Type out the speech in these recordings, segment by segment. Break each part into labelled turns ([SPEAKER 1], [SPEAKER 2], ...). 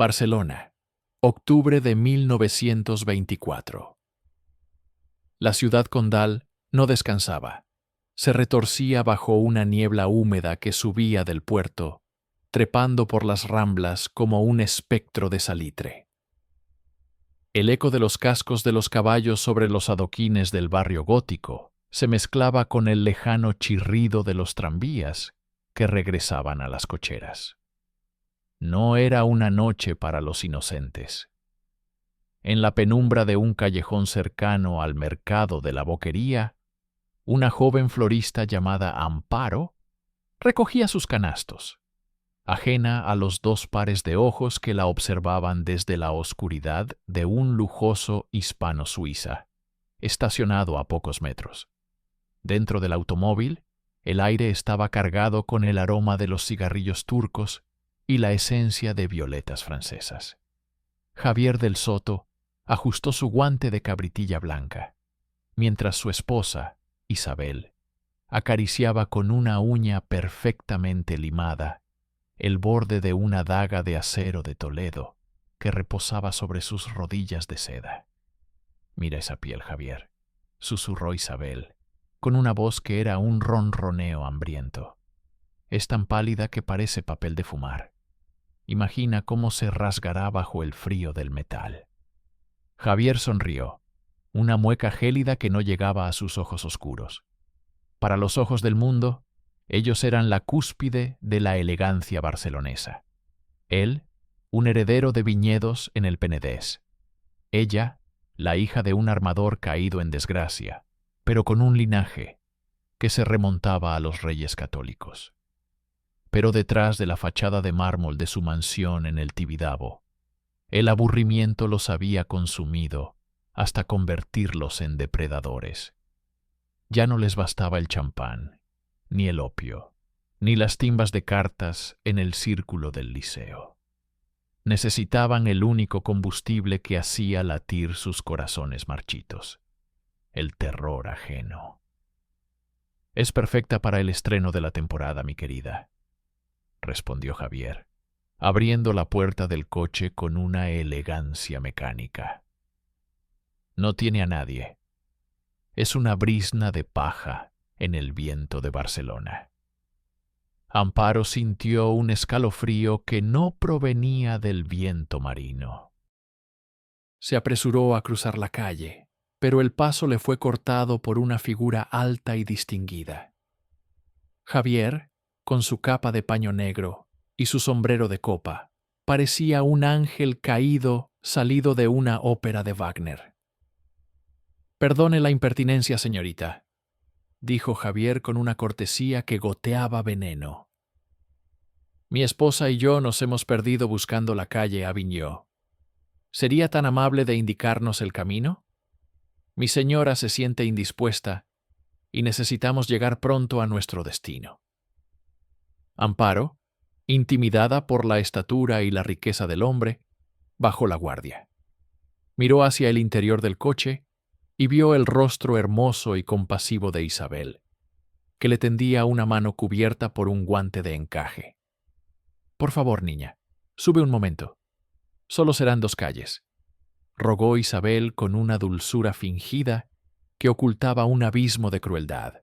[SPEAKER 1] Barcelona, octubre de 1924. La ciudad condal no descansaba. Se retorcía bajo una niebla húmeda que subía del puerto, trepando por las ramblas como un espectro de salitre. El eco de los cascos de los caballos sobre los adoquines del barrio gótico se mezclaba con el lejano chirrido de los tranvías que regresaban a las cocheras. No era una noche para los inocentes. En la penumbra de un callejón cercano al mercado de la Boquería, una joven florista llamada Amparo recogía sus canastos, ajena a los dos pares de ojos que la observaban desde la oscuridad de un lujoso hispano-suiza, estacionado a pocos metros. Dentro del automóvil, el aire estaba cargado con el aroma de los cigarrillos turcos y la esencia de violetas francesas. Javier del Soto ajustó su guante de cabritilla blanca, mientras su esposa, Isabel, acariciaba con una uña perfectamente limada el borde de una daga de acero de Toledo que reposaba sobre sus rodillas de seda. «Mira esa piel, Javier», susurró Isabel, con una voz que era un ronroneo hambriento. «Es tan pálida que parece papel de fumar. Imagina cómo se rasgará bajo el frío del metal». Javier sonrió, una mueca gélida que no llegaba a sus ojos oscuros. Para los ojos del mundo, ellos eran la cúspide de la elegancia barcelonesa. Él, un heredero de viñedos en el Penedés. Ella, la hija de un armador caído en desgracia, pero con un linaje que se remontaba a los reyes católicos. Pero detrás de la fachada de mármol de su mansión en el Tibidabo, el aburrimiento los había consumido hasta convertirlos en depredadores. Ya no les bastaba el champán, ni el opio, ni las timbas de cartas en el círculo del Liceo. Necesitaban el único combustible que hacía latir sus corazones marchitos: el terror ajeno. «Es perfecta para el estreno de la temporada, mi querida», respondió Javier, abriendo la puerta del coche con una elegancia mecánica. «No tiene a nadie. Es una brizna de paja en el viento de Barcelona». Amparo sintió un escalofrío que no provenía del viento marino. Se apresuró a cruzar la calle, pero el paso le fue cortado por una figura alta y distinguida. Javier, con su capa de paño negro y su sombrero de copa, parecía un ángel caído salido de una ópera de Wagner. «Perdone la impertinencia, señorita», dijo Javier con una cortesía que goteaba veneno. «Mi esposa y yo nos hemos perdido buscando la calle Aviñó. ¿Sería tan amable de indicarnos el camino? Mi señora se siente indispuesta y necesitamos llegar pronto a nuestro destino». Amparo, intimidada por la estatura y la riqueza del hombre, bajó la guardia. Miró hacia el interior del coche y vio el rostro hermoso y compasivo de Isabel, que le tendía una mano cubierta por un guante de encaje. «Por favor, niña, sube un momento. Solo serán 2 calles», rogó Isabel con una dulzura fingida que ocultaba un abismo de crueldad.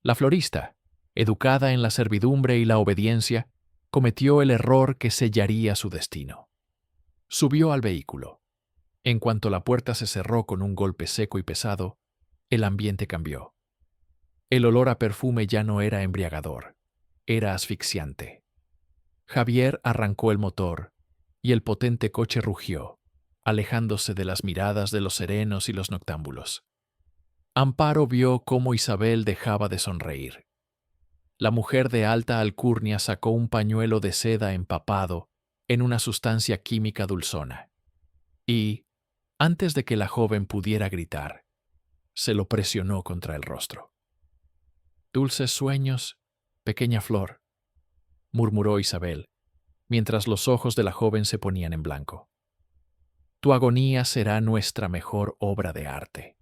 [SPEAKER 1] La florista, educada en la servidumbre y la obediencia, cometió el error que sellaría su destino. Subió al vehículo. En cuanto la puerta se cerró con un golpe seco y pesado, el ambiente cambió. El olor a perfume ya no era embriagador, era asfixiante. Javier arrancó el motor y el potente coche rugió, alejándose de las miradas de los serenos y los noctámbulos. Amparo vio cómo Isabel dejaba de sonreír. La mujer de alta alcurnia sacó un pañuelo de seda empapado en una sustancia química dulzona y, antes de que la joven pudiera gritar, se lo presionó contra el rostro. «Dulces sueños, pequeña flor», murmuró Isabel, mientras los ojos de la joven se ponían en blanco. «Tu agonía será nuestra mejor obra de arte».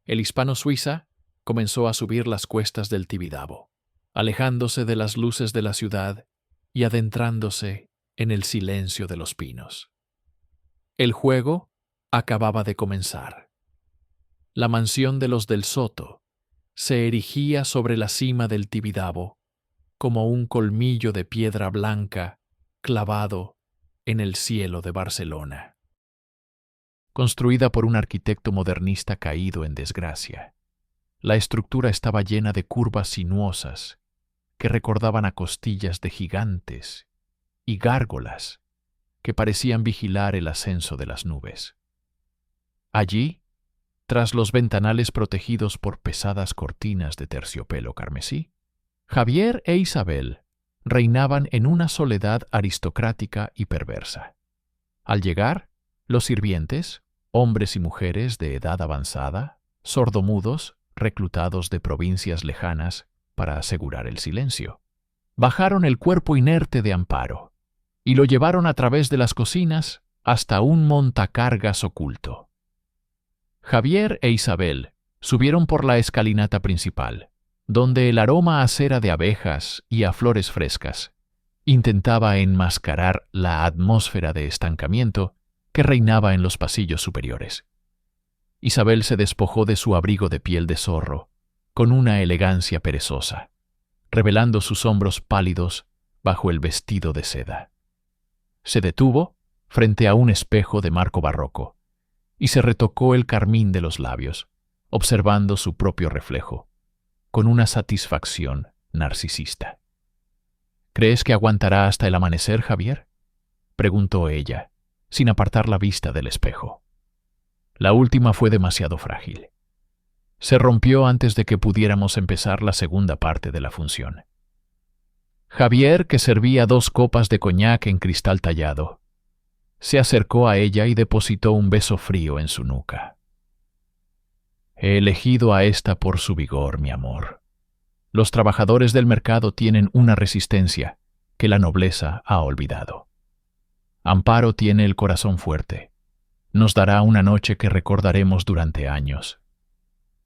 [SPEAKER 1] El hispano-suiza comenzó a subir las cuestas del Tibidabo, alejándose de las luces de la ciudad y adentrándose en el silencio de los pinos. El juego acababa de comenzar. La mansión de los del Soto se erigía sobre la cima del Tibidabo como un colmillo de piedra blanca clavado en el cielo de Barcelona. Construida por un arquitecto modernista caído en desgracia, la estructura estaba llena de curvas sinuosas que recordaban a costillas de gigantes y gárgolas que parecían vigilar el ascenso de las nubes. Allí, tras los ventanales protegidos por pesadas cortinas de terciopelo carmesí, Javier e Isabel reinaban en una soledad aristocrática y perversa. Al llegar, los sirvientes, hombres y mujeres de edad avanzada, sordomudos, reclutados de provincias lejanas para asegurar el silencio, bajaron el cuerpo inerte de Amparo y lo llevaron a través de las cocinas hasta un montacargas oculto. Javier e Isabel subieron por la escalinata principal, donde el aroma a cera de abejas y a flores frescas intentaba enmascarar la atmósfera de estancamiento que reinaba en los pasillos superiores. Isabel se despojó de su abrigo de piel de zorro con una elegancia perezosa, revelando sus hombros pálidos bajo el vestido de seda. Se detuvo frente a un espejo de marco barroco y se retocó el carmín de los labios, observando su propio reflejo, con una satisfacción narcisista. ¿Crees que aguantará hasta el amanecer, Javier?, preguntó ella, sin apartar la vista del espejo. La última fue demasiado frágil. Se rompió antes de que pudiéramos empezar la segunda parte de la función. Javier, que servía 2 copas de coñac en cristal tallado, se acercó a ella y depositó un beso frío en su nuca. He elegido a esta por su vigor, mi amor. Los trabajadores del mercado tienen una resistencia que la nobleza ha olvidado. Amparo tiene el corazón fuerte. Nos dará una noche que recordaremos durante años.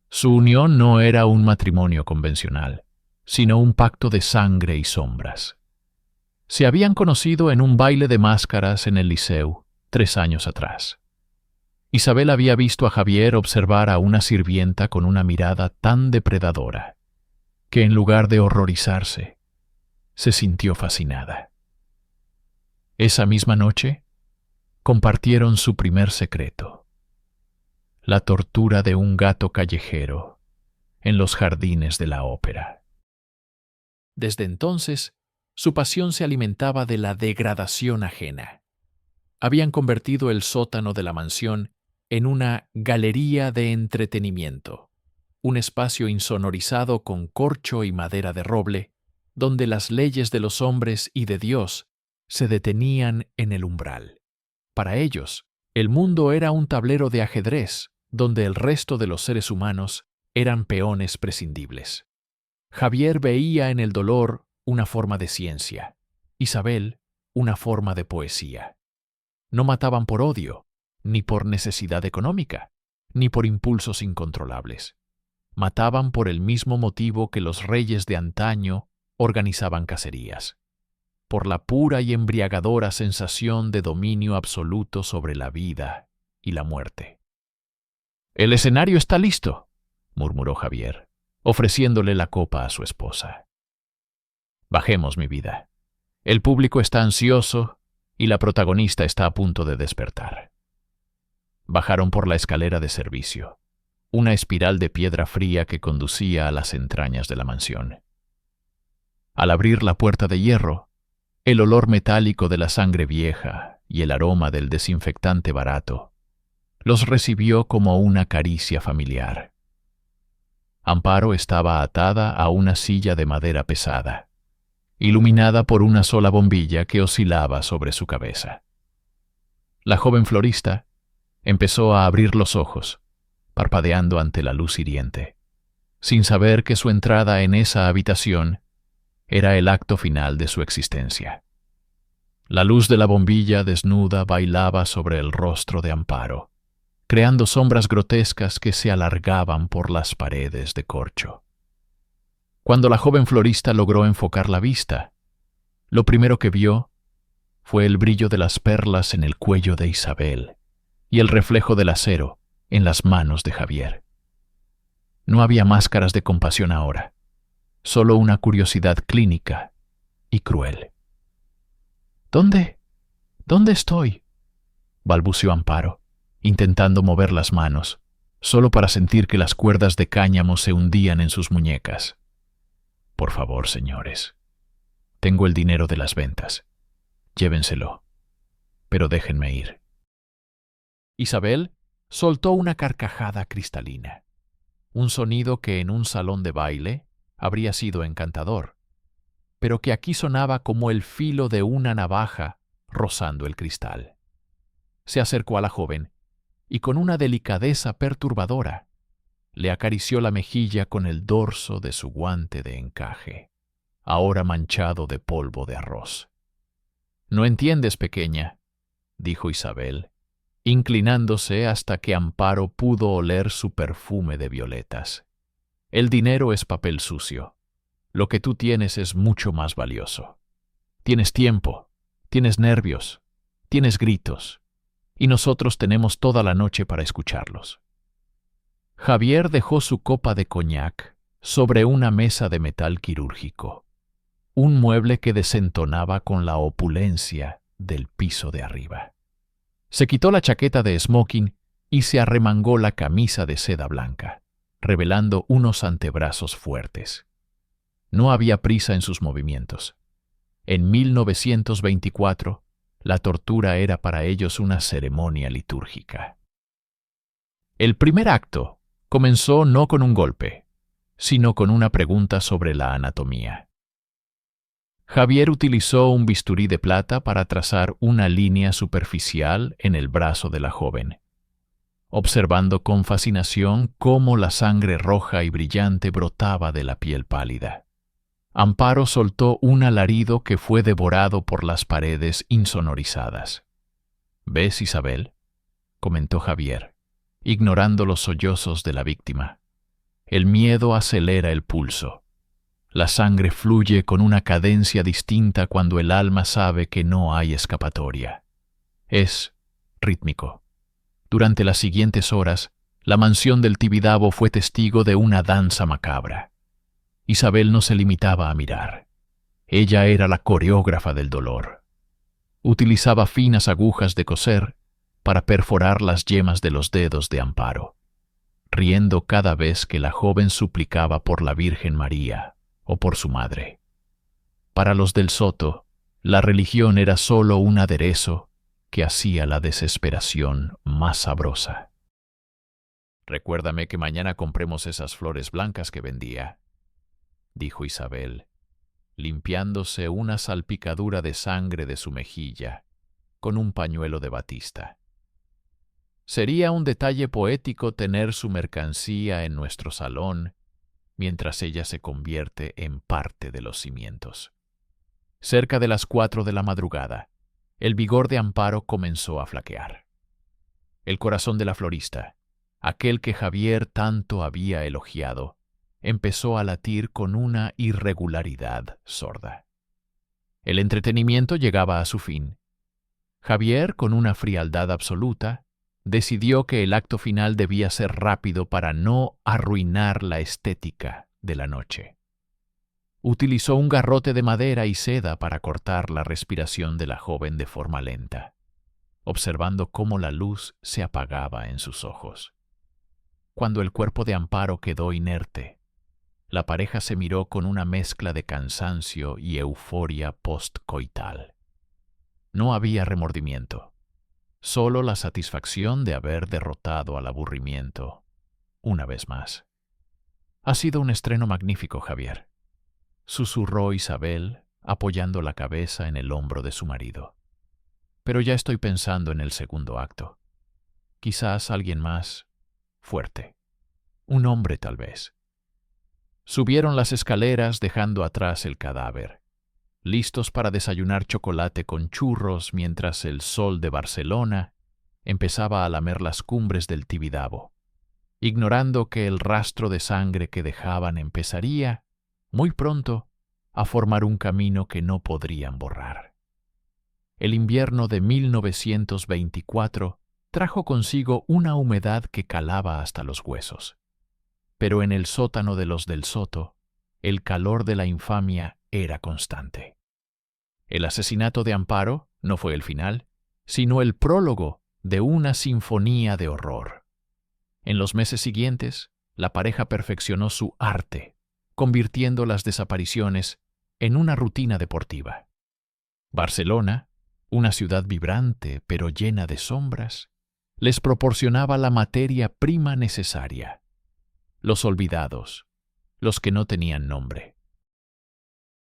[SPEAKER 1] Su unión no era un matrimonio convencional, sino un pacto de sangre y sombras. Se habían conocido en un baile de máscaras en el Liceu 3 años atrás. Isabel había visto a Javier observar a una sirvienta con una mirada tan depredadora que en lugar de horrorizarse, se sintió fascinada. Esa misma noche, compartieron su primer secreto: la tortura de un gato callejero en los jardines de la ópera. Desde entonces, su pasión se alimentaba de la degradación ajena. Habían convertido el sótano de la mansión en una galería de entretenimiento, un espacio insonorizado con corcho y madera de roble, donde las leyes de los hombres y de Dios se detenían en el umbral. Para ellos, el mundo era un tablero de ajedrez, donde el resto de los seres humanos eran peones prescindibles. Javier veía en el dolor una forma de ciencia, Isabel una forma de poesía. No mataban por odio, ni por necesidad económica, ni por impulsos incontrolables. Mataban por el mismo motivo que los reyes de antaño organizaban cacerías, por la pura y embriagadora sensación de dominio absoluto sobre la vida y la muerte. «El escenario está listo», murmuró Javier, ofreciéndole la copa a su esposa. «Bajemos, mi vida. El público está ansioso y la protagonista está a punto de despertar». Bajaron por la escalera de servicio, una espiral de piedra fría que conducía a las entrañas de la mansión. Al abrir la puerta de hierro, el olor metálico de la sangre vieja y el aroma del desinfectante barato los recibió como una caricia familiar. Amparo estaba atada a una silla de madera pesada, iluminada por una sola bombilla que oscilaba sobre su cabeza. La joven florista empezó a abrir los ojos, parpadeando ante la luz hiriente, sin saber que su entrada en esa habitación era el acto final de su existencia. La luz de la bombilla desnuda bailaba sobre el rostro de Amparo, creando sombras grotescas que se alargaban por las paredes de corcho. Cuando la joven florista logró enfocar la vista, lo primero que vio fue el brillo de las perlas en el cuello de Isabel y el reflejo del acero en las manos de Javier. No había máscaras de compasión ahora, solo una curiosidad clínica y cruel. ¿Dónde estoy?, balbuceó Amparo, intentando mover las manos, solo para sentir que las cuerdas de cáñamo se hundían en sus muñecas. Por favor, señores. Tengo el dinero de las ventas. Llévenselo, pero déjenme ir. Isabel soltó una carcajada cristalina, un sonido que en un salón de baile habría sido encantador, pero que aquí sonaba como el filo de una navaja rozando el cristal. Se acercó a la joven y con una delicadeza perturbadora le acarició la mejilla con el dorso de su guante de encaje, ahora manchado de polvo de arroz. «No entiendes, pequeña», dijo Isabel, inclinándose hasta que Amparo pudo oler su perfume de violetas. «El dinero es papel sucio. Lo que tú tienes es mucho más valioso. Tienes tiempo, tienes nervios, tienes gritos, y nosotros tenemos toda la noche para escucharlos». Javier dejó su copa de coñac sobre una mesa de metal quirúrgico, un mueble que desentonaba con la opulencia del piso de arriba. Se quitó la chaqueta de smoking y se arremangó la camisa de seda blanca, revelando unos antebrazos fuertes. No había prisa en sus movimientos. En 1924, la tortura era para ellos una ceremonia litúrgica. El primer acto comenzó no con un golpe, sino con una pregunta sobre la anatomía. Javier utilizó un bisturí de plata para trazar una línea superficial en el brazo de la joven, observando con fascinación cómo la sangre roja y brillante brotaba de la piel pálida. Amparo soltó un alarido que fue devorado por las paredes insonorizadas. «¿Ves, Isabel?», comentó Javier, ignorando los sollozos de la víctima. «El miedo acelera el pulso. La sangre fluye con una cadencia distinta cuando el alma sabe que no hay escapatoria. Es rítmico. Durante las siguientes horas, la mansión del Tibidabo fue testigo de una danza macabra. Isabel no se limitaba a mirar. Ella era la coreógrafa del dolor. Utilizaba finas agujas de coser para perforar las yemas de los dedos de Amparo, riendo cada vez que la joven suplicaba por la Virgen María o por su madre. Para los del Soto, la religión era solo un aderezo que hacía la desesperación más sabrosa. «Recuérdame que mañana compremos esas flores blancas que vendía», dijo Isabel, limpiándose una salpicadura de sangre de su mejilla con un pañuelo de batista. «Sería un detalle poético tener su mercancía en nuestro salón mientras ella se convierte en parte de los cimientos». Cerca de las 4 de la madrugada, el vigor de Amparo comenzó a flaquear. El corazón de la florista, aquel que Javier tanto había elogiado, empezó a latir con una irregularidad sorda. El entretenimiento llegaba a su fin. Javier, con una frialdad absoluta, decidió que el acto final debía ser rápido para no arruinar la estética de la noche. Utilizó un garrote de madera y seda para cortar la respiración de la joven de forma lenta, observando cómo la luz se apagaba en sus ojos. Cuando el cuerpo de Amparo quedó inerte, la pareja se miró con una mezcla de cansancio y euforia postcoital. No había remordimiento, solo la satisfacción de haber derrotado al aburrimiento una vez más. «Ha sido un estreno magnífico, Javier», susurró Isabel, apoyando la cabeza en el hombro de su marido. «Pero ya estoy pensando en el segundo acto. Quizás alguien más fuerte. Un hombre, tal vez». Subieron las escaleras dejando atrás el cadáver, listos para desayunar chocolate con churros mientras el sol de Barcelona empezaba a lamer las cumbres del Tibidabo, ignorando que el rastro de sangre que dejaban empezaría, muy pronto, a formar un camino que no podrían borrar. el invierno de 1924 trajo consigo una humedad que calaba hasta los huesos. Pero en el sótano de los del Soto, el calor de la infamia era constante. El asesinato de Amparo no fue el final, sino el prólogo de una sinfonía de horror. En los meses siguientes, la pareja perfeccionó su arte, convirtiendo las desapariciones en una rutina deportiva. Barcelona, una ciudad vibrante pero llena de sombras, les proporcionaba la materia prima necesaria: los olvidados, los que no tenían nombre.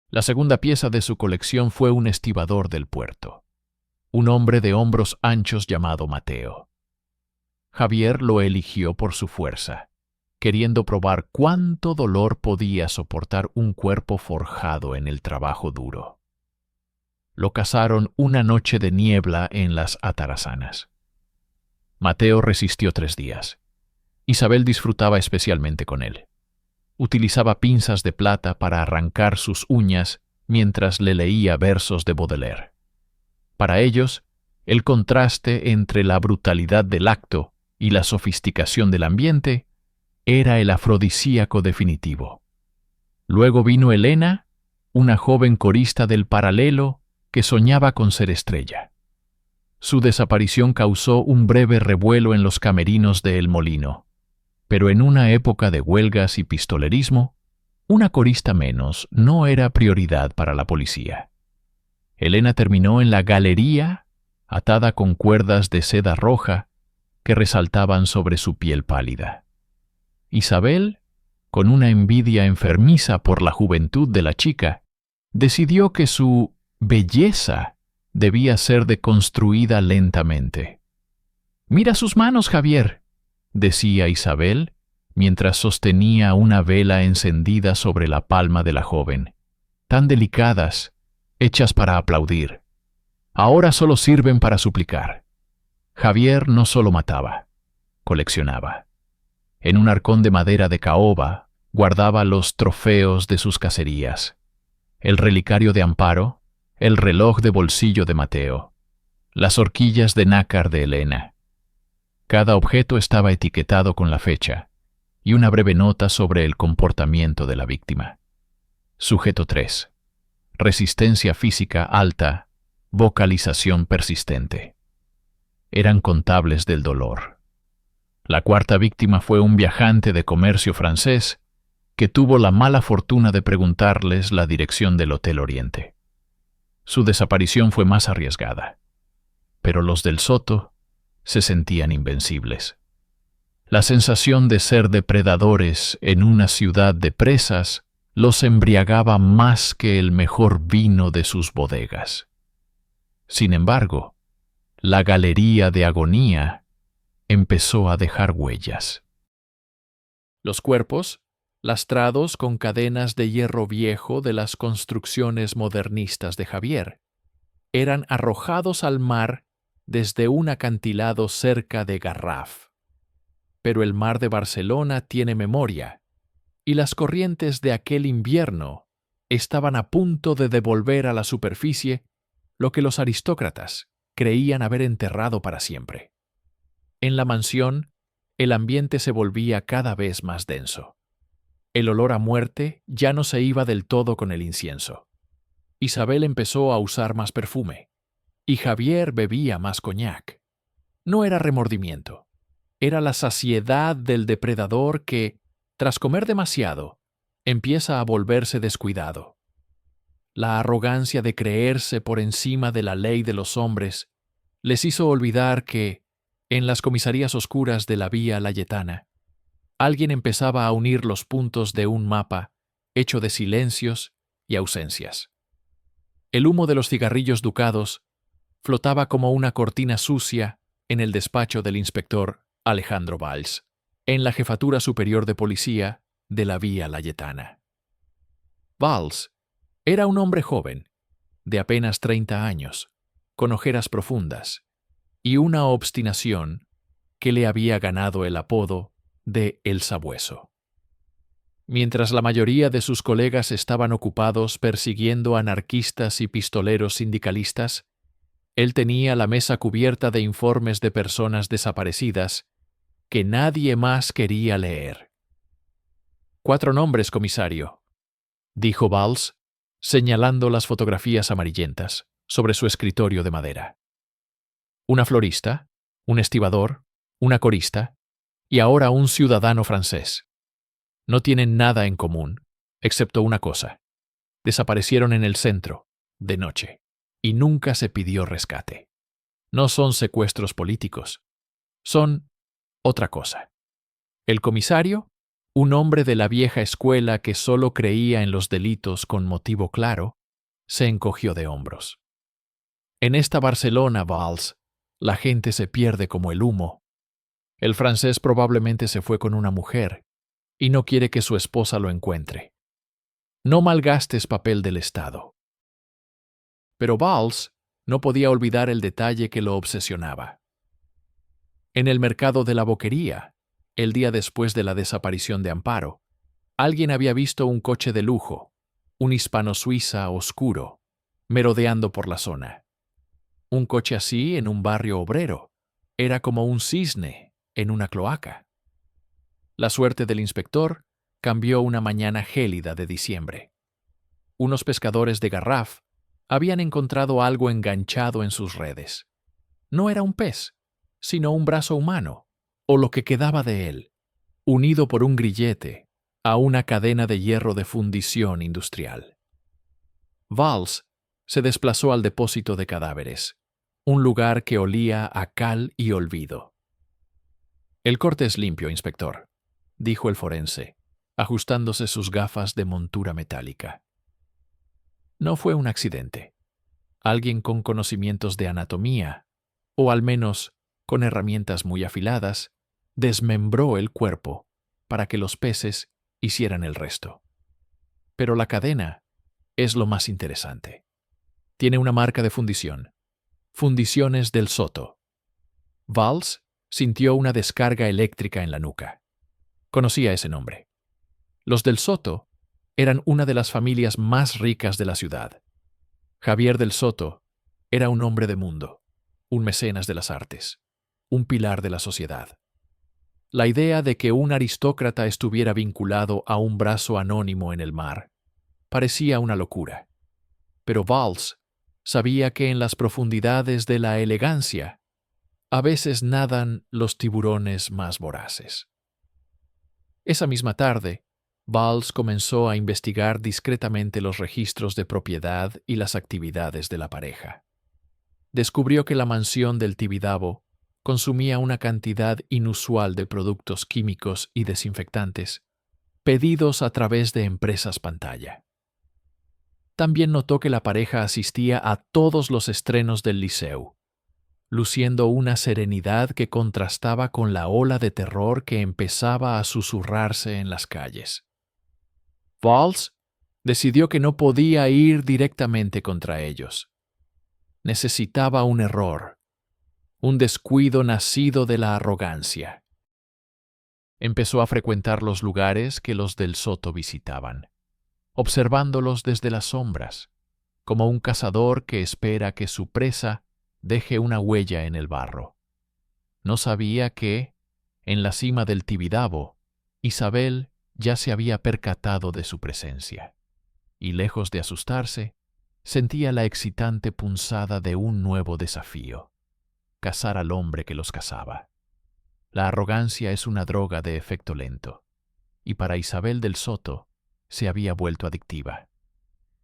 [SPEAKER 1] La segunda pieza de su colección fue un estibador del puerto, un hombre de hombros anchos llamado Mateo. Javier lo eligió por su fuerza, queriendo probar cuánto dolor podía soportar un cuerpo forjado en el trabajo duro. Lo cazaron una noche de niebla en las Atarazanas. Mateo resistió 3 días. Isabel disfrutaba especialmente con él. Utilizaba pinzas de plata para arrancar sus uñas mientras le leía versos de Baudelaire. Para ellos, el contraste entre la brutalidad del acto y la sofisticación del ambiente era el afrodisíaco definitivo. Luego vino Elena, una joven corista del Paralelo que soñaba con ser estrella. Su desaparición causó un breve revuelo en los camerinos de El Molino, pero en una época de huelgas y pistolerismo, una corista menos no era prioridad para la policía. Elena terminó en la galería, atada con cuerdas de seda roja que resaltaban sobre su piel pálida. Isabel, con una envidia enfermiza por la juventud de la chica, decidió que su belleza debía ser deconstruida lentamente. «Mira sus manos, Javier», decía Isabel, mientras sostenía una vela encendida sobre la palma de la joven. «Tan delicadas, hechas para aplaudir. Ahora solo sirven para suplicar». Javier no solo mataba, coleccionaba. En un arcón de madera de caoba guardaba los trofeos de sus cacerías: el relicario de Amparo, el reloj de bolsillo de Mateo, las horquillas de nácar de Elena. Cada objeto estaba etiquetado con la fecha y una breve nota sobre el comportamiento de la víctima. Sujeto 3. Resistencia física alta, vocalización persistente. Eran contables del dolor. La cuarta víctima fue un viajante de comercio francés que tuvo la mala fortuna de preguntarles la dirección del Hotel Oriente. Su desaparición fue más arriesgada, pero los del Soto se sentían invencibles. La sensación de ser depredadores en una ciudad de presas los embriagaba más que el mejor vino de sus bodegas. Sin embargo, la galería de agonía empezó a dejar huellas. Los cuerpos, lastrados con cadenas de hierro viejo de las construcciones modernistas de Javier, eran arrojados al mar desde un acantilado cerca de Garraf. Pero el mar de Barcelona tiene memoria, y las corrientes de aquel invierno estaban a punto de devolver a la superficie lo que los aristócratas creían haber enterrado para siempre. En la mansión, el ambiente se volvía cada vez más denso. El olor a muerte ya no se iba del todo con el incienso. Isabel empezó a usar más perfume, y Javier bebía más coñac. No era remordimiento, era la saciedad del depredador que, tras comer demasiado, empieza a volverse descuidado. La arrogancia de creerse por encima de la ley de los hombres les hizo olvidar que, en las comisarías oscuras de la Vía Layetana, alguien empezaba a unir los puntos de un mapa hecho de silencios y ausencias. El humo de los cigarrillos ducados flotaba como una cortina sucia en el despacho del inspector Alejandro Valls, en la Jefatura Superior de Policía de la Vía Layetana. Valls era un hombre joven, de apenas 30 años, con ojeras profundas y una obstinación que le había ganado el apodo de El Sabueso. Mientras la mayoría de sus colegas estaban ocupados persiguiendo anarquistas y pistoleros sindicalistas, Él tenía la mesa cubierta de informes de personas desaparecidas que nadie más quería leer. 4 nombres, comisario, dijo Valls, señalando las fotografías amarillentas sobre su escritorio de madera. Una florista, un estibador, una corista y ahora un ciudadano francés. No tienen nada en común, excepto una cosa. Desaparecieron en el centro, de noche, y nunca se pidió rescate. No son secuestros políticos. Son otra cosa. El comisario, un hombre de la vieja escuela que solo creía en los delitos con motivo claro, se encogió de hombros. En esta Barcelona, Valls, la gente se pierde como el humo. El francés probablemente se fue con una mujer y no quiere que su esposa lo encuentre. No malgastes papel del Estado. Pero Valls no podía olvidar el detalle que lo obsesionaba. En el mercado de la Boquería, el día después de la desaparición de Amparo, alguien había visto un coche de lujo, un hispano-suiza oscuro, merodeando por la zona. Un coche así en un barrio obrero era como un cisne en una cloaca. La suerte del inspector cambió una mañana gélida de diciembre. Unos pescadores de Garraf habían encontrado algo enganchado en sus redes. No era un pez, sino un brazo humano, o lo que quedaba de él, unido por un grillete a una cadena de hierro de fundición industrial. Valls se desplazó al depósito de cadáveres, un lugar que olía a cal y olvido. El corte es limpio, inspector, dijo el forense, ajustándose sus gafas de montura metálica. No fue un accidente. Alguien con conocimientos de anatomía, o al menos con herramientas muy afiladas, desmembró el cuerpo para que los peces hicieran el resto. Pero la cadena es lo más interesante. Tiene una marca de fundición. Fundiciones del Soto. Valls sintió una descarga eléctrica en la nuca. Conocía ese nombre. Los del Soto eran una de las familias más ricas de la ciudad. Javier del Soto era un hombre de mundo, un mecenas de las artes, un pilar de la sociedad. La idea de que un aristócrata estuviera vinculado a un brazo anónimo en el mar parecía una locura. Pero Valls sabía que en las profundidades de la elegancia a veces nadan los tiburones más voraces. Esa misma tarde, Valls comenzó a investigar discretamente los registros de propiedad y las actividades de la pareja. Descubrió que la mansión del Tibidabo consumía una cantidad inusual de productos químicos y desinfectantes, pedidos a través de empresas pantalla. También notó que la pareja asistía a todos los estrenos del Liceu, luciendo una serenidad que contrastaba con la ola de terror que empezaba a susurrarse en las calles. Valls decidió que no podía ir directamente contra ellos. Necesitaba un error, un descuido nacido de la arrogancia. Empezó a frecuentar los lugares que los del Soto visitaban, observándolos desde las sombras, como un cazador que espera que su presa deje una huella en el barro. No sabía que, en la cima del Tibidabo, Isabel ya se había percatado de su presencia, y lejos de asustarse, sentía la excitante punzada de un nuevo desafío: cazar al hombre que los cazaba. La arrogancia es una droga de efecto lento, y para Isabel del Soto se había vuelto adictiva.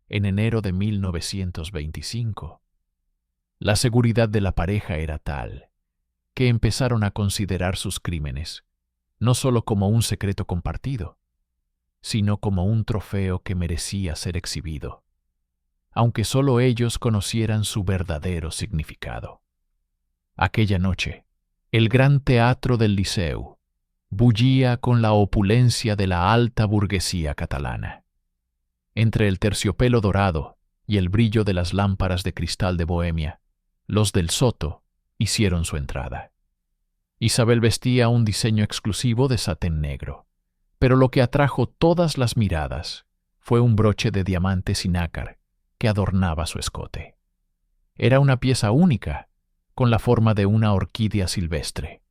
[SPEAKER 1] En enero de 1925, la seguridad de la pareja era tal que empezaron a considerar sus crímenes no solo como un secreto compartido, sino como un trofeo que merecía ser exhibido, aunque solo ellos conocieran su verdadero significado. Aquella noche, el gran teatro del Liceu bullía con la opulencia de la alta burguesía catalana. Entre el terciopelo dorado y el brillo de las lámparas de cristal de Bohemia, los del Soto hicieron su entrada. Isabel vestía un diseño exclusivo de satén negro, pero lo que atrajo todas las miradas fue un broche de diamantes y nácar que adornaba su escote. Era una pieza única, con la forma de una orquídea silvestre.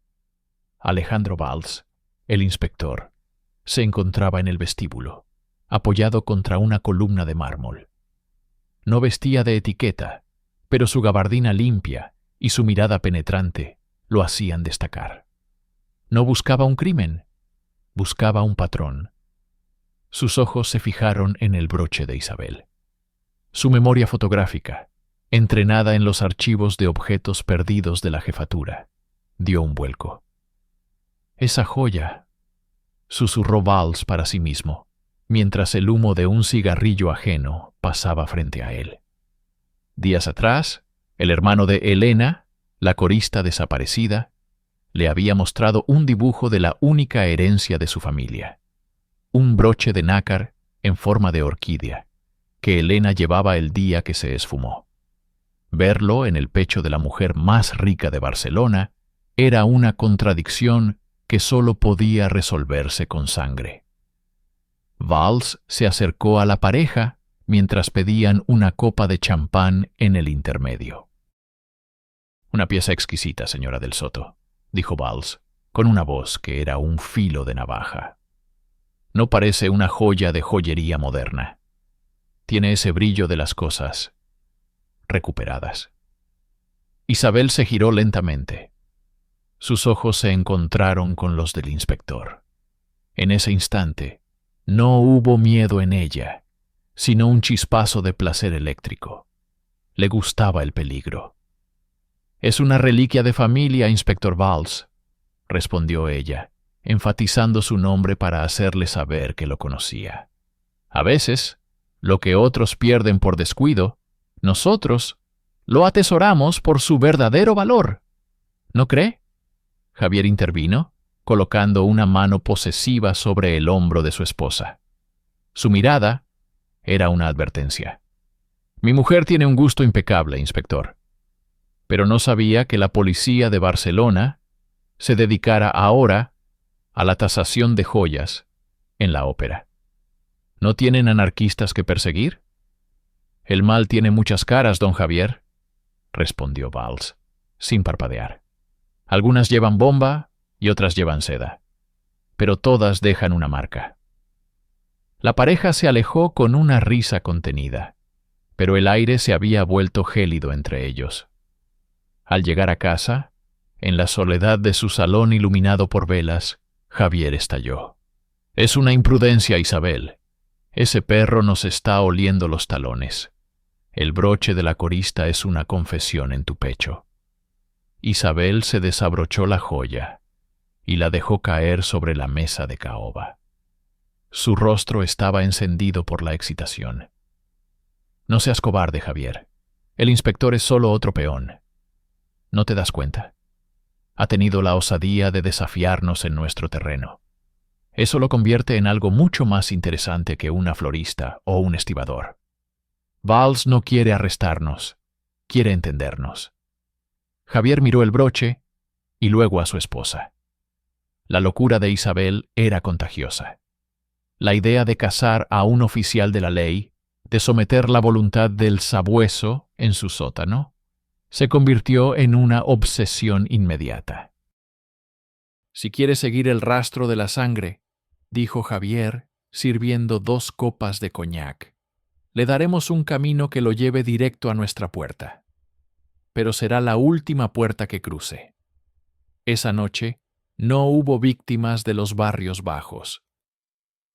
[SPEAKER 1] Alejandro Valls, el inspector, se encontraba en el vestíbulo, apoyado contra una columna de mármol. No vestía de etiqueta, pero su gabardina limpia y su mirada penetrante lo hacían destacar. No buscaba un crimen, buscaba un patrón. Sus ojos se fijaron en el broche de Isabel. Su memoria fotográfica, entrenada en los archivos de objetos perdidos de la jefatura, dio un vuelco. «Esa joya», susurró Valls para sí mismo, mientras el humo de un cigarrillo ajeno pasaba frente a él. Días atrás, el hermano de Elena, la corista desaparecida, le había mostrado un dibujo de la única herencia de su familia, un broche de nácar en forma de orquídea, que Elena llevaba el día que se esfumó. Verlo en el pecho de la mujer más rica de Barcelona era una contradicción que solo podía resolverse con sangre. Valls se acercó a la pareja mientras pedían una copa de champán en el intermedio. «Una pieza exquisita, señora del Soto», dijo Valls, con una voz que era un filo de navaja. «No parece una joya de joyería moderna. Tiene ese brillo de las cosas recuperadas». Isabel se giró lentamente. Sus ojos se encontraron con los del inspector. En ese instante, no hubo miedo en ella, sino un chispazo de placer eléctrico. Le gustaba el peligro. «Es una reliquia de familia, inspector Valls», respondió ella, enfatizando su nombre para hacerle saber que lo conocía. «A veces, lo que otros pierden por descuido, nosotros lo atesoramos por su verdadero valor. ¿No cree?». Javier intervino, colocando una mano posesiva sobre el hombro de su esposa. Su mirada era una advertencia. «Mi mujer tiene un gusto impecable, inspector. Pero no sabía que la policía de Barcelona se dedicara ahora a la tasación de joyas en la ópera. ¿No tienen anarquistas que perseguir?». «El mal tiene muchas caras, don Javier», respondió Valls, sin parpadear. «Algunas llevan bomba y otras llevan seda, pero todas dejan una marca». La pareja se alejó con una risa contenida, pero el aire se había vuelto gélido entre ellos. Al llegar a casa, en la soledad de su salón iluminado por velas, Javier estalló. «Es una imprudencia, Isabel. Ese perro nos está oliendo los talones. El broche de la corista es una confesión en tu pecho». Isabel se desabrochó la joya y la dejó caer sobre la mesa de caoba. Su rostro estaba encendido por la excitación. «No seas cobarde, Javier. El inspector es solo otro peón. ¿No te das cuenta? Ha tenido la osadía de desafiarnos en nuestro terreno. Eso lo convierte en algo mucho más interesante que una florista o un estibador. Valls no quiere arrestarnos, quiere entendernos». Javier miró el broche y luego a su esposa. La locura de Isabel era contagiosa. La idea de casar a un oficial de la ley, de someter la voluntad del sabueso en su sótano, se convirtió en una obsesión inmediata. «Si quiere seguir el rastro de la sangre», dijo Javier, sirviendo 2 copas de coñac, «le daremos un camino que lo lleve directo a nuestra puerta. Pero será la última puerta que cruce». Esa noche no hubo víctimas de los barrios bajos.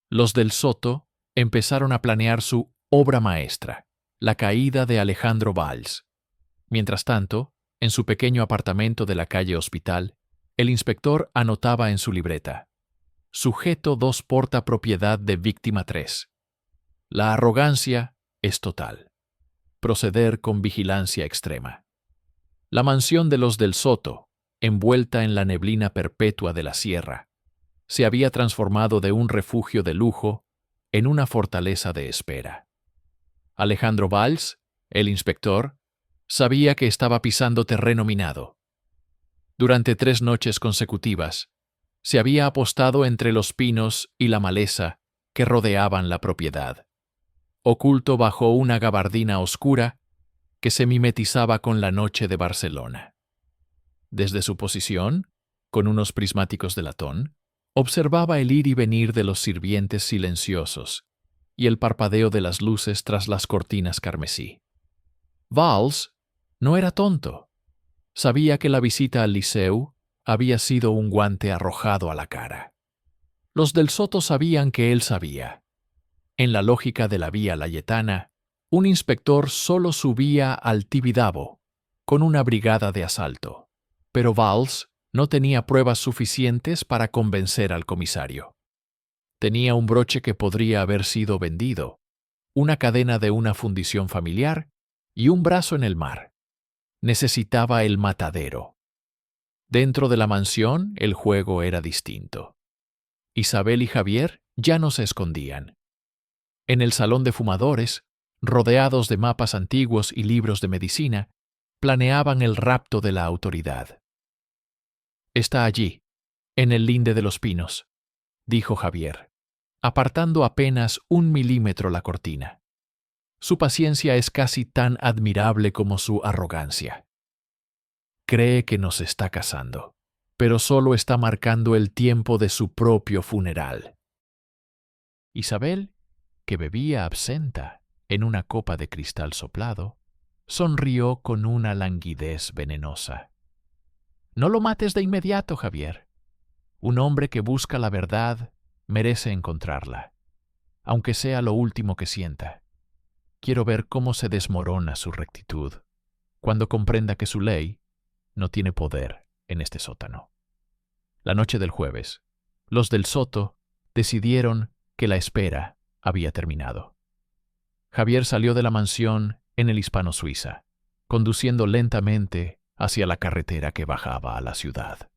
[SPEAKER 1] Los del Soto empezaron a planear su obra maestra, la caída de Alejandro Valls. Mientras tanto, en su pequeño apartamento de la calle Hospital, el inspector anotaba en su libreta: «Sujeto 2 porta propiedad de víctima 3. La arrogancia es total. Proceder con vigilancia extrema». La mansión de los del Soto, envuelta en la neblina perpetua de la sierra, se había transformado de un refugio de lujo en una fortaleza de espera. Alejandro Valls, el inspector, sabía que estaba pisando terreno minado. Durante 3 noches consecutivas, se había apostado entre los pinos y la maleza que rodeaban la propiedad. Oculto bajo una gabardina oscura, que se mimetizaba con la noche de Barcelona. Desde su posición, con unos prismáticos de latón, observaba el ir y venir de los sirvientes silenciosos y el parpadeo de las luces tras las cortinas carmesí. Valls no era tonto. Sabía que la visita al Liceu había sido un guante arrojado a la cara. Los del Soto sabían que él sabía. En la lógica de la Vía Layetana, un inspector solo subía al Tibidabo con una brigada de asalto, pero Valls no tenía pruebas suficientes para convencer al comisario. Tenía un broche que podría haber sido vendido, una cadena de una fundición familiar y un brazo en el mar. Necesitaba el matadero. Dentro de la mansión el juego era distinto. Isabel y Javier ya no se escondían. En el salón de fumadores, rodeados de mapas antiguos y libros de medicina, planeaban el rapto de la autoridad. «Está allí, en el linde de los pinos», dijo Javier, apartando apenas 1 milímetro la cortina. Su paciencia es casi tan admirable como su arrogancia. Cree que nos está casando, pero solo está marcando el tiempo de su propio funeral. Isabel, que bebía absenta en una copa de cristal soplado, sonrió con una languidez venenosa. «No lo mates de inmediato, Javier. Un hombre que busca la verdad merece encontrarla, aunque sea lo último que sienta. Quiero ver cómo se desmorona su rectitud cuando comprenda que su ley no tiene poder en este sótano». La noche del jueves, los del Soto decidieron que la espera había terminado. Javier salió de la mansión en el Hispano-Suiza, conduciendo lentamente hacia la carretera que bajaba a la ciudad.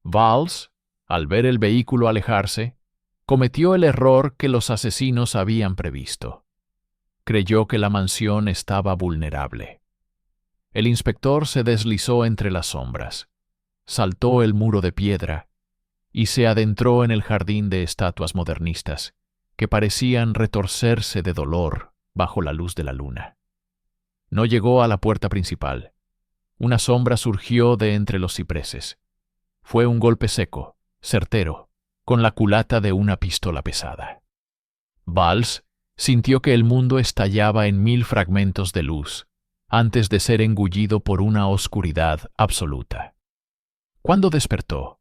[SPEAKER 1] Valls, al ver el vehículo alejarse, cometió el error que los asesinos habían previsto. Creyó que la mansión estaba vulnerable. El inspector se deslizó entre las sombras, saltó el muro de piedra y se adentró en el jardín de estatuas modernistas que parecían retorcerse de dolor bajo la luz de la luna. No llegó a la puerta principal. Una sombra surgió de entre los cipreses. Fue un golpe seco, certero, con la culata de una pistola pesada. Valls sintió que el mundo estallaba en 1000 fragmentos de luz antes de ser engullido por una oscuridad absoluta. Cuando despertó,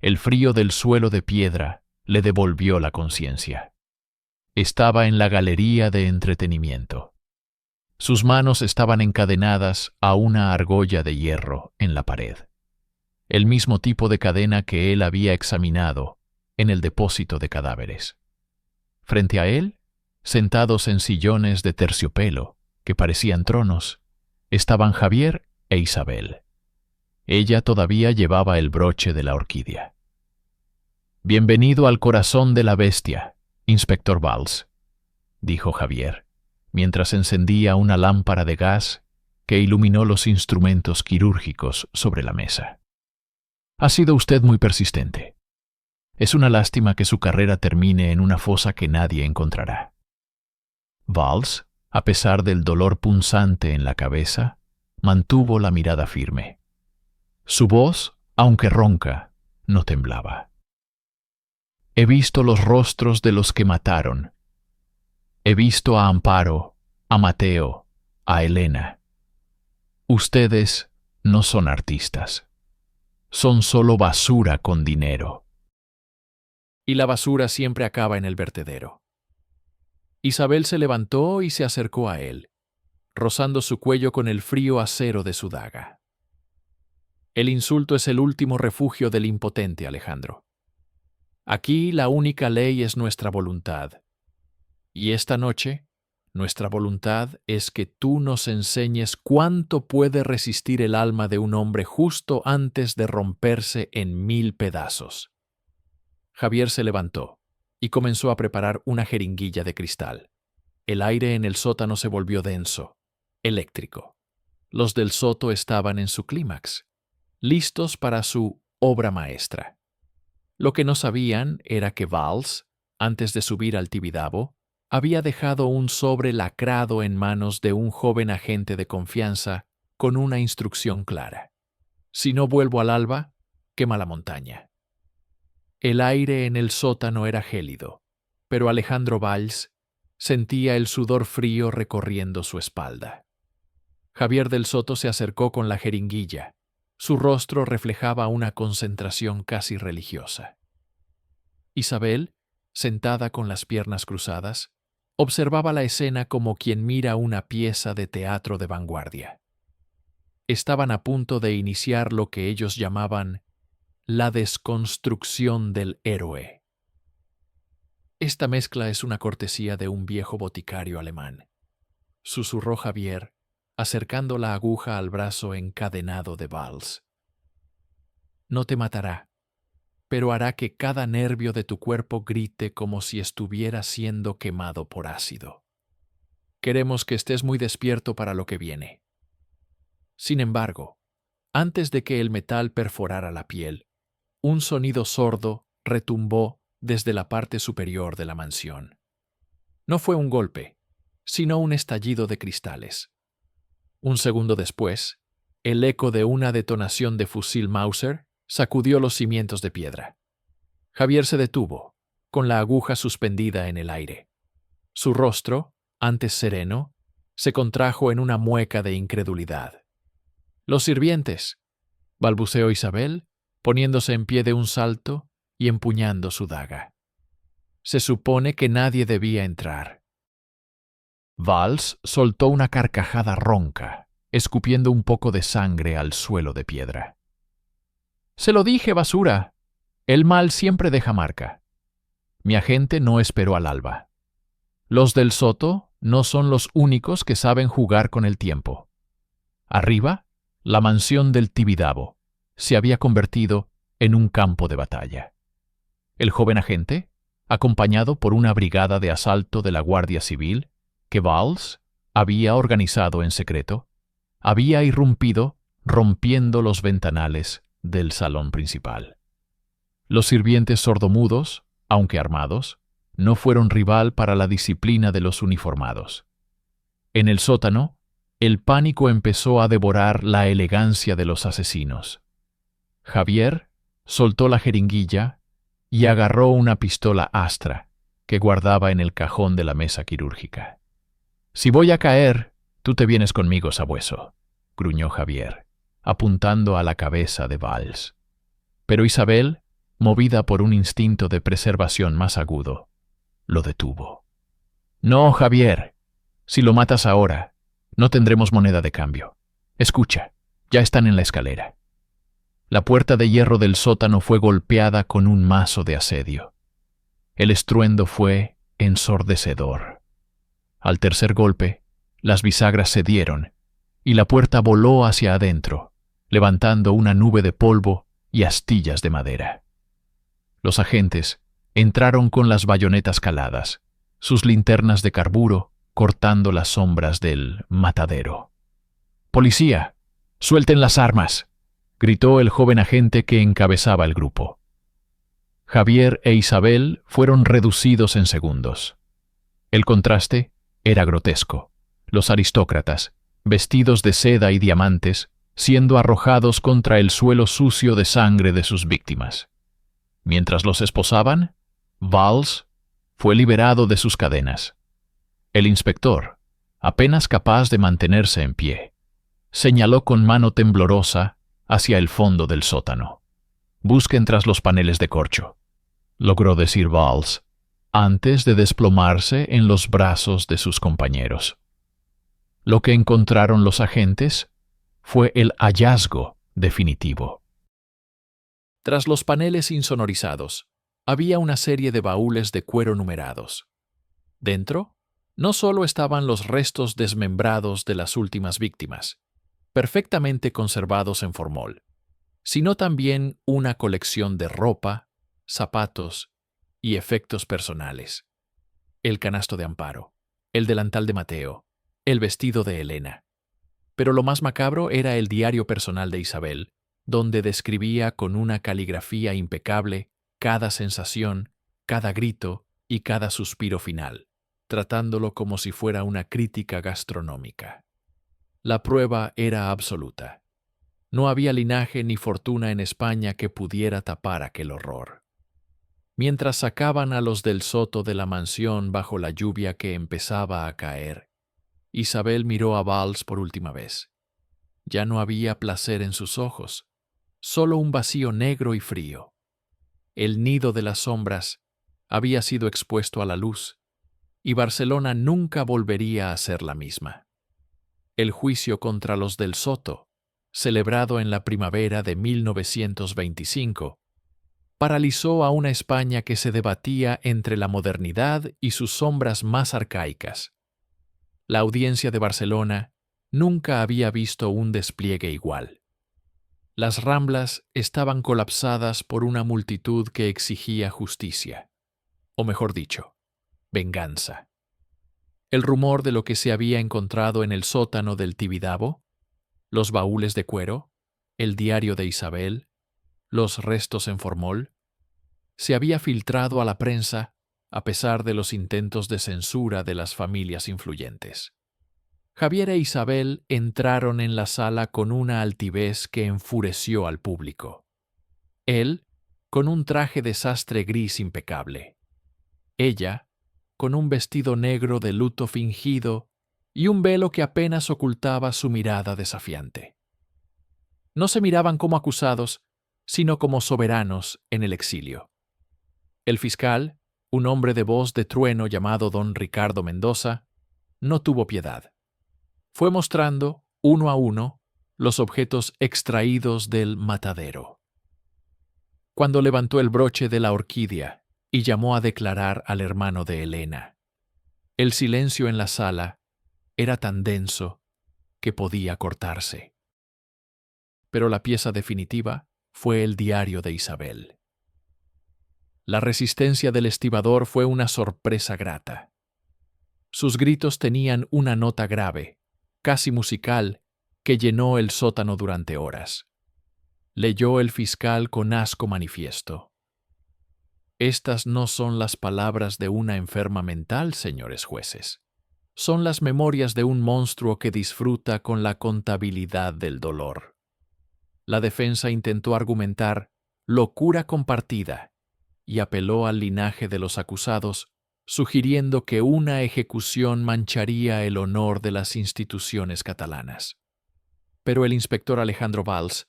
[SPEAKER 1] el frío del suelo de piedra le devolvió la conciencia. Estaba en la galería de entretenimiento. Sus manos estaban encadenadas a una argolla de hierro en la pared, el mismo tipo de cadena que él había examinado en el depósito de cadáveres. Frente a él, sentados en sillones de terciopelo que parecían tronos, estaban Javier e Isabel. Ella todavía llevaba el broche de la orquídea. «Bienvenido al corazón de la bestia, inspector Valls», dijo Javier, mientras encendía una lámpara de gas que iluminó los instrumentos quirúrgicos sobre la mesa. «Ha sido usted muy persistente. Es una lástima que su carrera termine en una fosa que nadie encontrará». Valls, a pesar del dolor punzante en la cabeza, mantuvo la mirada firme. Su voz, aunque ronca, no temblaba. «He visto los rostros de los que mataron. He visto a Amparo, a Mateo, a Elena. Ustedes no son artistas. Son solo basura con dinero». Y la basura siempre acaba en el vertedero. Isabel se levantó y se acercó a él, rozando su cuello con el frío acero de su daga. «El insulto es el último refugio del impotente, Alejandro. Aquí la única ley es nuestra voluntad. Y esta noche, nuestra voluntad es que tú nos enseñes cuánto puede resistir el alma de un hombre justo antes de romperse en 1000 pedazos». Javier se levantó y comenzó a preparar una jeringuilla de cristal. El aire en el sótano se volvió denso, eléctrico. Los del Soto estaban en su clímax, listos para su obra maestra. Lo que no sabían era que Valls, antes de subir al Tibidabo, había dejado un sobre lacrado en manos de un joven agente de confianza con una instrucción clara. Si no vuelvo al alba, quema la montaña. El aire en el sótano era gélido, pero Alejandro Valls sentía el sudor frío recorriendo su espalda. Javier del Soto se acercó con la jeringuilla. Su rostro reflejaba una concentración casi religiosa. Isabel, sentada con las piernas cruzadas, observaba la escena como quien mira una pieza de teatro de vanguardia. Estaban a punto de iniciar lo que ellos llamaban la desconstrucción del héroe. Esta mezcla es una cortesía de un viejo boticario alemán, susurró Javier, acercando la aguja al brazo encadenado de Valls. No te matará, pero hará que cada nervio de tu cuerpo grite como si estuviera siendo quemado por ácido. Queremos que estés muy despierto para lo que viene. Sin embargo, antes de que el metal perforara la piel, un sonido sordo retumbó desde la parte superior de la mansión. No fue un golpe, sino un estallido de cristales. Un segundo después, el eco de una detonación de fusil Mauser sacudió los cimientos de piedra. Javier se detuvo, con la aguja suspendida en el aire. Su rostro, antes sereno, se contrajo en una mueca de incredulidad. «Los sirvientes», balbuceó Isabel, poniéndose en pie de un salto y empuñando su daga. Se supone que nadie debía entrar. Valls soltó una carcajada ronca, escupiendo un poco de sangre al suelo de piedra. «Se lo dije, basura. El mal siempre deja marca. Mi agente no esperó al alba. Los del Soto no son los únicos que saben jugar con el tiempo. Arriba, la mansión del Tibidabo se había convertido en un campo de batalla. El joven agente, acompañado por una brigada de asalto de la Guardia Civil que Valls había organizado en secreto, había irrumpido rompiendo los ventanales del salón principal. Los sirvientes sordomudos, aunque armados, no fueron rival para la disciplina de los uniformados. En el sótano, el pánico empezó a devorar la elegancia de los asesinos. Javier soltó la jeringuilla y agarró una pistola Astra que guardaba en el cajón de la mesa quirúrgica. «Si voy a caer, tú te vienes conmigo, sabueso», gruñó Javier, apuntando a la cabeza de Valls. Pero Isabel, movida por un instinto de preservación más agudo, lo detuvo. «No, Javier. Si lo matas ahora, no tendremos moneda de cambio. Escucha, ya están en la escalera». La puerta de hierro del sótano fue golpeada con un mazo de asedio. El estruendo fue ensordecedor. Al tercer golpe, las bisagras cedieron y la puerta voló hacia adentro, levantando una nube de polvo y astillas de madera. Los agentes entraron con las bayonetas caladas, sus linternas de carburo cortando las sombras del matadero. «¡Policía! ¡Suelten las armas!», gritó el joven agente que encabezaba el grupo. Javier e Isabel fueron reducidos en segundos. El contraste era grotesco. Los aristócratas, vestidos de seda y diamantes, siendo arrojados contra el suelo sucio de sangre de sus víctimas. Mientras los esposaban, Valls fue liberado de sus cadenas. El inspector, apenas capaz de mantenerse en pie, señaló con mano temblorosa hacia el fondo del sótano. «Busquen tras los paneles de corcho», logró decir Valls, antes de desplomarse en los brazos de sus compañeros. Lo que encontraron los agentes fue el hallazgo definitivo. Tras los paneles insonorizados, había una serie de baúles de cuero numerados. Dentro, no solo estaban los restos desmembrados de las últimas víctimas, perfectamente conservados en formol, sino también una colección de ropa, zapatos y efectos personales. El canasto de Amparo, el delantal de Mateo, el vestido de Elena. Pero lo más macabro era el diario personal de Isabel, donde describía con una caligrafía impecable cada sensación, cada grito y cada suspiro final, tratándolo como si fuera una crítica gastronómica. La prueba era absoluta. No había linaje ni fortuna en España que pudiera tapar aquel horror. Mientras sacaban a los del Soto de la mansión bajo la lluvia que empezaba a caer, Isabel miró a Valls por última vez. Ya no había placer en sus ojos, solo un vacío negro y frío. El nido de las sombras había sido expuesto a la luz, y Barcelona nunca volvería a ser la misma. El juicio contra los del Soto, celebrado en la primavera de 1925, paralizó a una España que se debatía entre la modernidad y sus sombras más arcaicas. La audiencia de Barcelona nunca había visto un despliegue igual. Las Ramblas estaban colapsadas por una multitud que exigía justicia, o mejor dicho, venganza. El rumor de lo que se había encontrado en el sótano del Tibidabo, los baúles de cuero, el diario de Isabel, los restos en formol, se había filtrado a la prensa a pesar de los intentos de censura de las familias influyentes. Javier e Isabel entraron en la sala con una altivez que enfureció al público. Él, con un traje de sastre gris impecable. Ella, con un vestido negro de luto fingido y un velo que apenas ocultaba su mirada desafiante. No se miraban como acusados, sino como soberanos en el exilio. El fiscal, un hombre de voz de trueno llamado don Ricardo Mendoza, no tuvo piedad. Fue mostrando, uno a uno, los objetos extraídos del matadero. Cuando levantó el broche de la orquídea y llamó a declarar al hermano de Elena, el silencio en la sala era tan denso que podía cortarse. Pero la pieza definitiva fue el diario de Isabel. La resistencia del estibador fue una sorpresa grata. Sus gritos tenían una nota grave, casi musical, que llenó el sótano durante horas. Leyó el fiscal con asco manifiesto. Estas no son las palabras de una enferma mental, señores jueces. Son las memorias de un monstruo que disfruta con la contabilidad del dolor. La defensa intentó argumentar locura compartida y apeló al linaje de los acusados, sugiriendo que una ejecución mancharía el honor de las instituciones catalanas. Pero el inspector Alejandro Valls,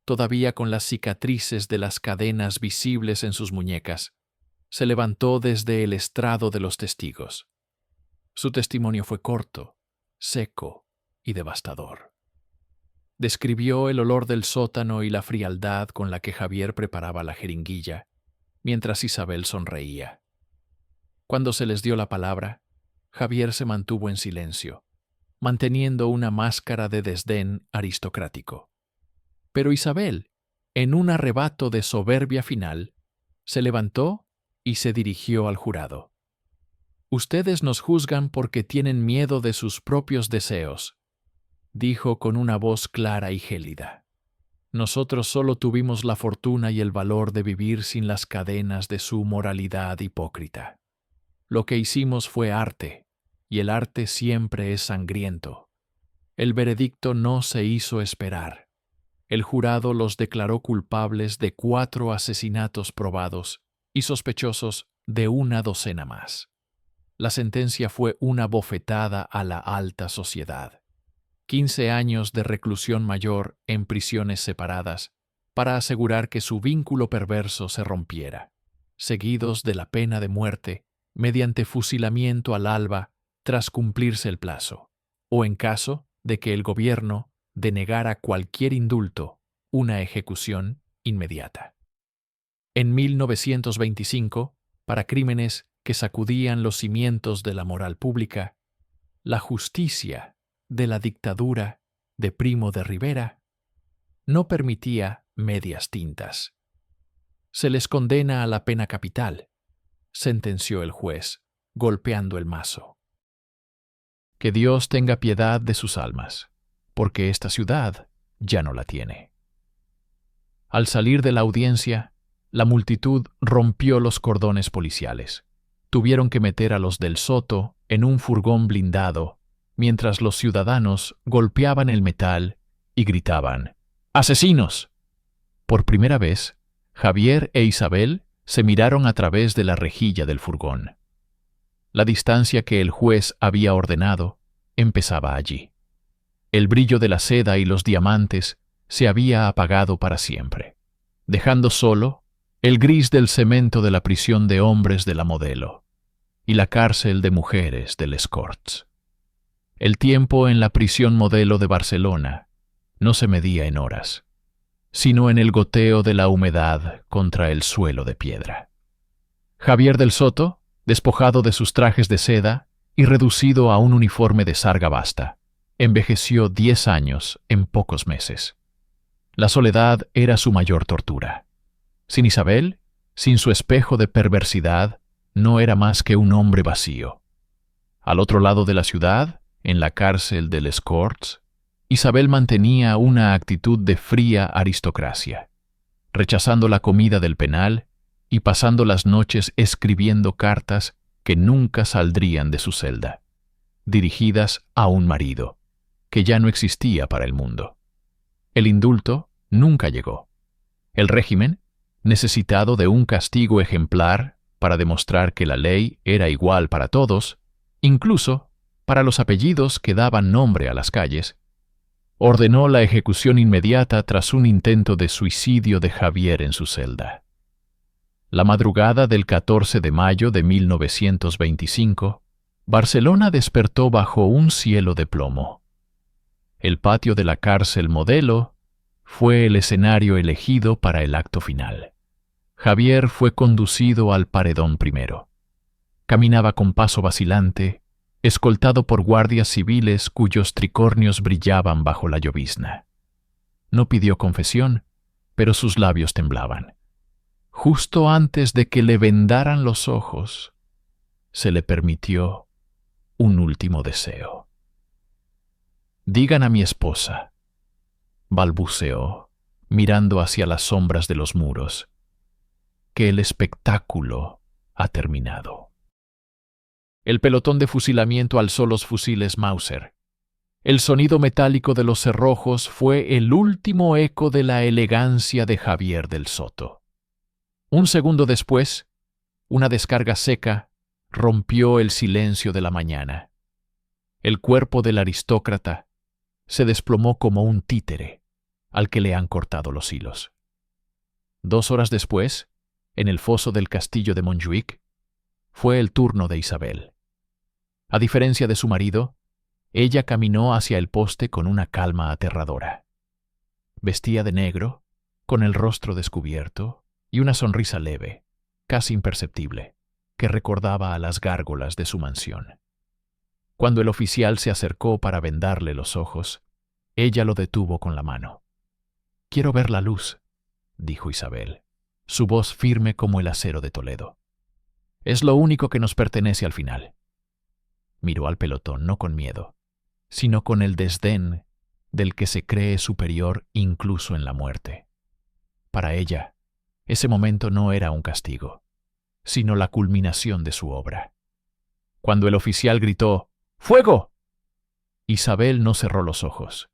[SPEAKER 1] todavía con las cicatrices de las cadenas visibles en sus muñecas, se levantó desde el estrado de los testigos. Su testimonio fue corto, seco y devastador. Describió el olor del sótano y la frialdad con la que Javier preparaba la jeringuilla, mientras Isabel sonreía. Cuando se les dio la palabra, Javier se mantuvo en silencio, manteniendo una máscara de desdén aristocrático. Pero Isabel, en un arrebato de soberbia final, se levantó y se dirigió al jurado. «Ustedes nos juzgan porque tienen miedo de sus propios deseos», dijo con una voz clara y gélida. «Nosotros solo tuvimos la fortuna y el valor de vivir sin las cadenas de su moralidad hipócrita. Lo que hicimos fue arte, y el arte siempre es sangriento. El veredicto no se hizo esperar. El jurado los declaró culpables de 4 asesinatos probados y sospechosos de una docena más. La sentencia fue una bofetada a la alta sociedad. 15 años de reclusión mayor en prisiones separadas para asegurar que su vínculo perverso se rompiera, seguidos de la pena de muerte mediante fusilamiento al alba tras cumplirse el plazo, o en caso de que el gobierno denegara cualquier indulto, una ejecución inmediata. En 1925, para crímenes que sacudían los cimientos de la moral pública, la justicia de la dictadura de Primo de Rivera no permitía medias tintas. «Se les condena a la pena capital», sentenció el juez, golpeando el mazo. «Que Dios tenga piedad de sus almas, porque esta ciudad ya no la tiene». Al salir de la audiencia, la multitud rompió los cordones policiales. Tuvieron que meter a los del Soto en un furgón blindado, mientras los ciudadanos golpeaban el metal y gritaban: ¡Asesinos! Por primera vez, Javier e Isabel se miraron a través de la rejilla del furgón. La distancia que el juez había ordenado empezaba allí. El brillo de la seda y los diamantes se había apagado para siempre, dejando solo el gris del cemento de la prisión de hombres de la Modelo y la cárcel de mujeres del Escorts. El tiempo en la prisión Modelo de Barcelona no se medía en horas, sino en el goteo de la humedad contra el suelo de piedra. Javier del Soto, despojado de sus trajes de seda y reducido a un uniforme de sarga basta, envejeció 10 años en pocos meses. La soledad era su mayor tortura. Sin Isabel, sin su espejo de perversidad, no era más que un hombre vacío. Al otro lado de la ciudad, en la cárcel del Escorts, Isabel mantenía una actitud de fría aristocracia, rechazando la comida del penal y pasando las noches escribiendo cartas que nunca saldrían de su celda, dirigidas a un marido, que ya no existía para el mundo. El indulto nunca llegó. El régimen, necesitado de un castigo ejemplar para demostrar que la ley era igual para todos, incluso para los apellidos que daban nombre a las calles, ordenó la ejecución inmediata tras un intento de suicidio de Javier en su celda. La madrugada del 14 de mayo de 1925, Barcelona despertó bajo un cielo de plomo. El patio de la cárcel Modelo fue el escenario elegido para el acto final. Javier fue conducido al paredón primero. Caminaba con paso vacilante, escoltado por guardias civiles cuyos tricornios brillaban bajo la llovizna. No pidió confesión, pero sus labios temblaban. Justo antes de que le vendaran los ojos, se le permitió un último deseo. «Digan a mi esposa», balbuceó, mirando hacia las sombras de los muros, «que el espectáculo ha terminado». El pelotón de fusilamiento alzó los fusiles Mauser. El sonido metálico de los cerrojos fue el último eco de la elegancia de Javier del Soto. Un segundo después, una descarga seca rompió el silencio de la mañana. El cuerpo del aristócrata se desplomó como un títere al que le han cortado los hilos. 2 horas después, en el foso del castillo de Montjuïc, fue el turno de Isabel. A diferencia de su marido, ella caminó hacia el poste con una calma aterradora. Vestía de negro, con el rostro descubierto y una sonrisa leve, casi imperceptible, que recordaba a las gárgolas de su mansión. Cuando el oficial se acercó para vendarle los ojos, ella lo detuvo con la mano. «Quiero ver la luz», dijo Isabel, su voz firme como el acero de Toledo. «Es lo único que nos pertenece al final». Miró al pelotón no con miedo, sino con el desdén del que se cree superior incluso en la muerte. Para ella, ese momento no era un castigo, sino la culminación de su obra. Cuando el oficial gritó «¡Fuego!», Isabel no cerró los ojos.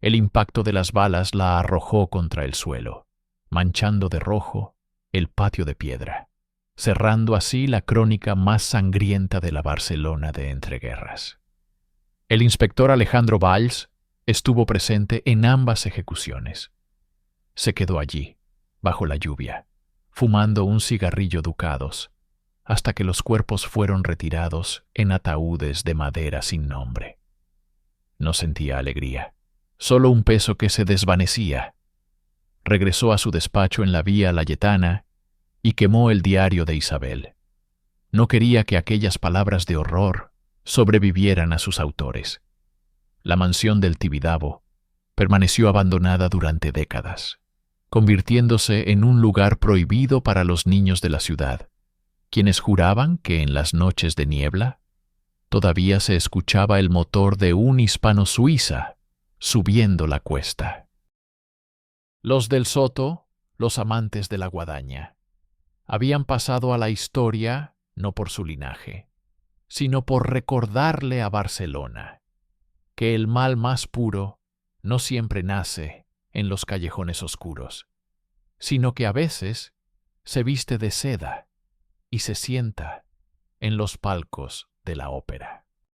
[SPEAKER 1] El impacto de las balas la arrojó contra el suelo, manchando de rojo el patio de piedra, cerrando así la crónica más sangrienta de la Barcelona de entreguerras. El inspector Alejandro Valls estuvo presente en ambas ejecuciones. Se quedó allí, bajo la lluvia, fumando un cigarrillo Ducados, hasta que los cuerpos fueron retirados en ataúdes de madera sin nombre. No sentía alegría, solo un peso que se desvanecía. Regresó a su despacho en la Vía Layetana y quemó el diario de Isabel. No quería que aquellas palabras de horror sobrevivieran a sus autores. La mansión del Tibidabo permaneció abandonada durante décadas, convirtiéndose en un lugar prohibido para los niños de la ciudad, quienes juraban que en las noches de niebla todavía se escuchaba el motor de un hispano-suiza subiendo la cuesta. Los del Soto, los amantes de la guadaña, habían pasado a la historia no por su linaje, sino por recordarle a Barcelona que el mal más puro no siempre nace en los callejones oscuros, sino que a veces se viste de seda y se sienta en los palcos de la ópera.